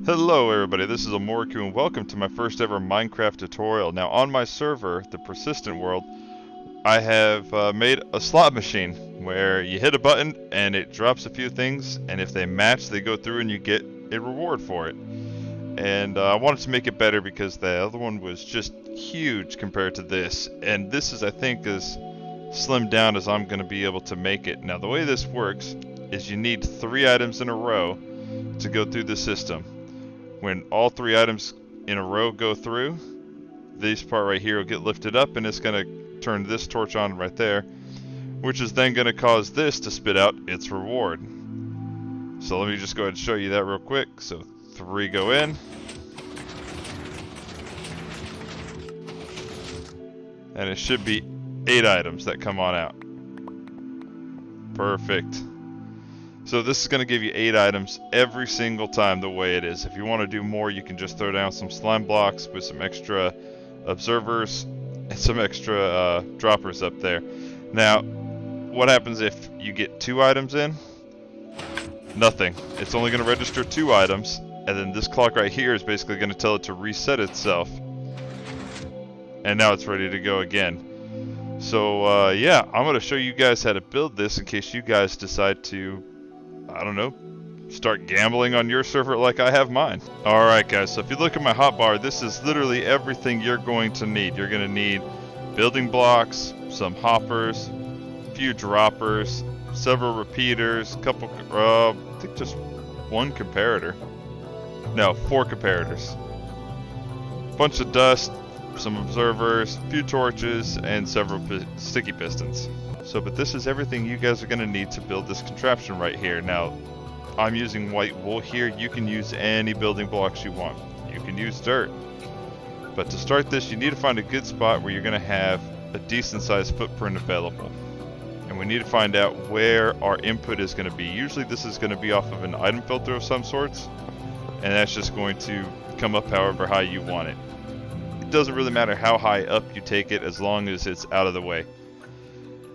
Hello everybody, this is Amoriku and welcome to my first ever Minecraft tutorial. Now on my server, the Persistent World, I have made a slot machine where you hit a button and it drops a few things, and if they match they go through and you get a reward for it. And I wanted to make it better because the other one was just huge compared to this, and this is, I think, as slimmed down as I'm going to be able to make it. Now the way this works is you need 3 items in a row to go through the system. When all 3 items in a row go through, this part right here will get lifted up and it's going to turn this torch on right there, which is then going to cause this to spit out its reward. So let me just go ahead and show you that real quick. So 3 go in. And it should be 8 items that come on out. Perfect. So this is going to give you 8 items every single time the way it is. If you want to do more, you can just throw down some slime blocks with some extra observers and some extra droppers up there. Now, what happens if you get 2 items in? Nothing. It's only going to register 2 items, and then this clock right here is basically going to tell it to reset itself. And now it's ready to go again. So yeah, I'm going to show you guys how to build this in case you guys decide to, I don't know, start gambling on your server like I have mine. Alright guys, so if you look at my hotbar, this is literally everything you're going to need. You're going to need building blocks, some hoppers, a few droppers, several repeaters, a couple, I think just 1 comparator. No, 4 comparators. Bunch of dust, some observers, a few torches, and several sticky pistons. So, but this is everything you guys are going to need to build this contraption right here. Now, I'm using white wool here. You can use any building blocks you want. You can use dirt. But to start this, you need to find a good spot where you're going to have a decent sized footprint available. And we need to find out where our input is going to be. Usually this is going to be off of an item filter of some sorts. And that's just going to come up however high you want it. It doesn't really matter how high up you take it as long as it's out of the way.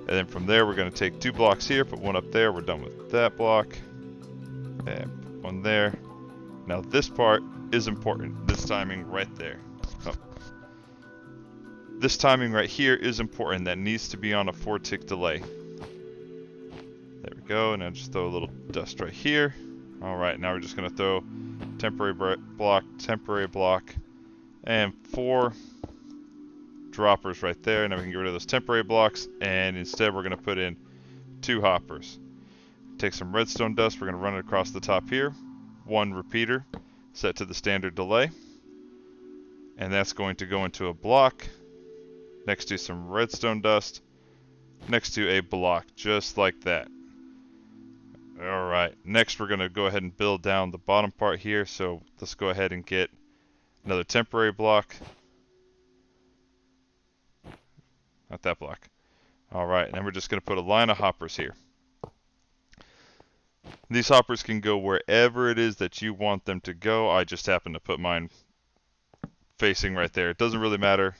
And then from there we're going to take 2 blocks here, put 1 up there, we're done with that block. And put 1 there. Now this part is important, this timing right there. Oh. This timing right here is important, that needs to be on a 4-tick delay. There we go, and I'll just throw a little dust right here. Alright, now we're just going to throw temporary block, and 4 droppers right there. Now we can get rid of those temporary blocks, and instead we're going to put in 2 hoppers. Take some redstone dust, we're going to run it across the top here. 1 repeater set to the standard delay, and that's going to go into a block next to some redstone dust next to a block, just like that. Alright, next we're going to go ahead and build down the bottom part here, so let's go ahead and get another temporary block. Not that block. Alright, and then we're just going to put a line of hoppers here. These hoppers can go wherever it is that you want them to go. I just happen to put mine facing right there. It doesn't really matter,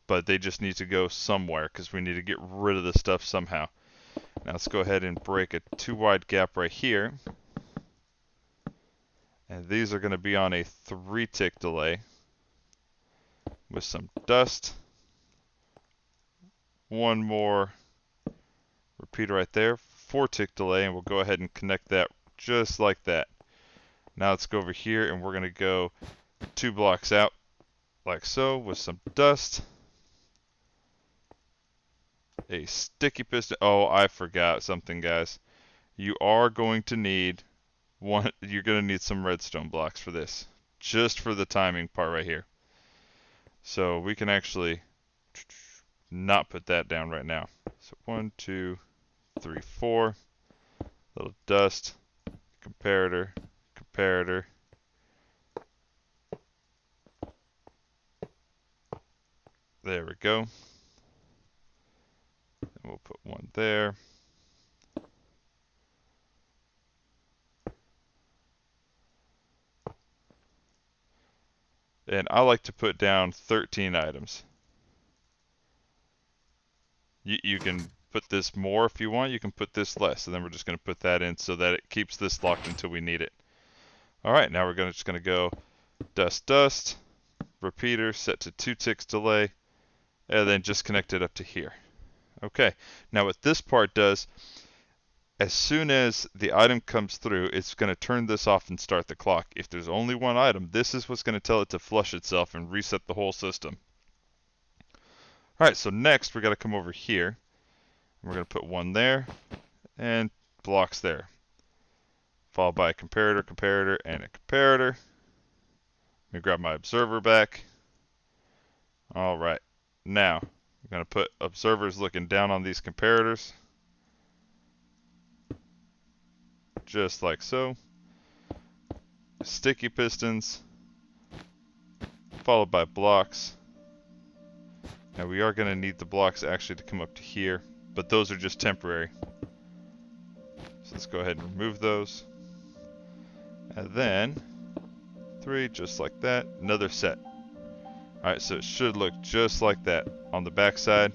but they just need to go somewhere because we need to get rid of this stuff somehow. Now let's go ahead and break a 2 wide gap right here. And these are going to be on a 3-tick delay with some dust. 1 more repeater right there, 4-tick delay, and we'll go ahead and connect that just like that. Now let's go over here and we're going to go 2 blocks out like so with some dust. A sticky piston. Oh, I forgot something, guys. You are going to need you're going to need some redstone blocks for this, just for the timing part right here. So we can actually not put that down right now. So 1, 2, 3, 4. Little dust, comparator. There we go. And we'll put 1 there. And I like to put down 13 items. You can put this more if you want, you can put this less, and then we're just going to put that in so that it keeps this locked until we need it. All right, now we're just gonna go dust dust, repeater set to 2 ticks delay, and then just connect it up to here. Okay, now what this part does, as soon as the item comes through, it's going to turn this off and start the clock. If there's only one item, this is what's going to tell it to flush itself and reset the whole system. Alright, so next we're going to come over here. We're going to put one there, and blocks there. Followed by a comparator, comparator, and a comparator. Let me grab my observer back. Alright, now I'm going to put observers looking down on these comparators. Just like so. Sticky pistons, followed by blocks. Now we are going to need the blocks actually to come up to here, but those are just temporary. So let's go ahead and remove those. And then 3, just like that, another set. Alright, so it should look just like that. On the back side,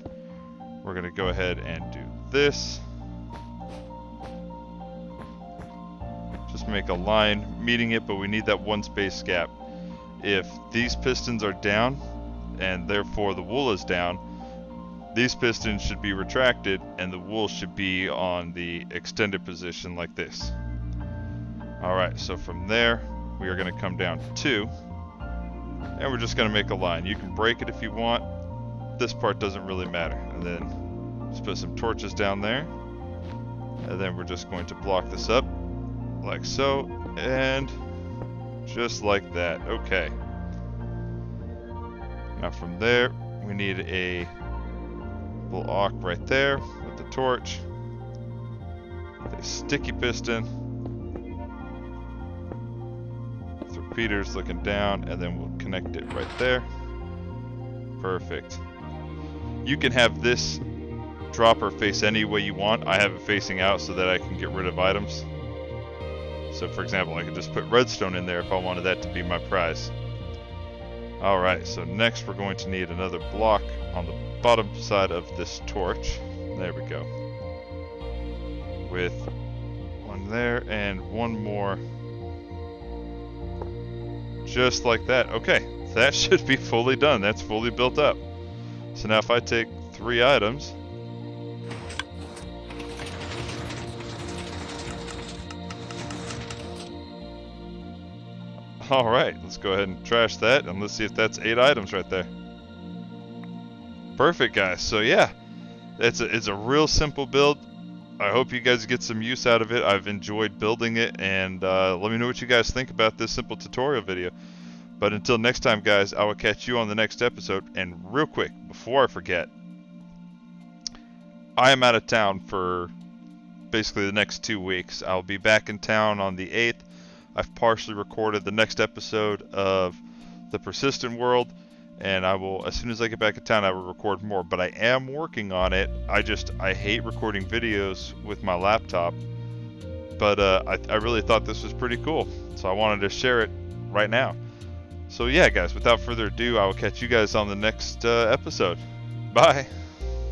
we're going to go ahead and do this. Just make a line meeting it, but we need that one space gap. If these pistons are down, and therefore the wool is down, these pistons should be retracted and the wool should be on the extended position like this. Alright, so from there we are going to come down to 2, and we're just going to make a line. You can break it if you want, this part doesn't really matter. And then just put some torches down there, and then we're just going to block this up like so, and just like that. Okay. Now from there, we need a block right there with the torch, the sticky piston, with repeaters looking down, and then we'll connect it right there. Perfect. You can have this dropper face any way you want. I have it facing out so that I can get rid of items. So for example, I could just put redstone in there if I wanted that to be my prize. Alright, so next we're going to need another block on the bottom side of this torch. There we go. With one there and one more. Just like that. Okay, that should be fully done. That's fully built up. So now if I take 3 items, alright, let's go ahead and trash that, and let's see if that's 8 items right there. Perfect, guys. So yeah, it's a real simple build. I hope you guys get some use out of it. I've enjoyed building it, and let me know what you guys think about this simple tutorial video. But until next time, guys, I will catch you on the next episode. And real quick, before I forget, I am out of town for basically the next 2 weeks. I'll be back in town on the 8th. I've partially recorded the next episode of the Persistent World, and I will, as soon as I get back in town, I will record more. But I am working on it. I hate recording videos with my laptop, but I really thought this was pretty cool, so I wanted to share it right now. So yeah, guys, without further ado, I will catch you guys on the next episode. Bye.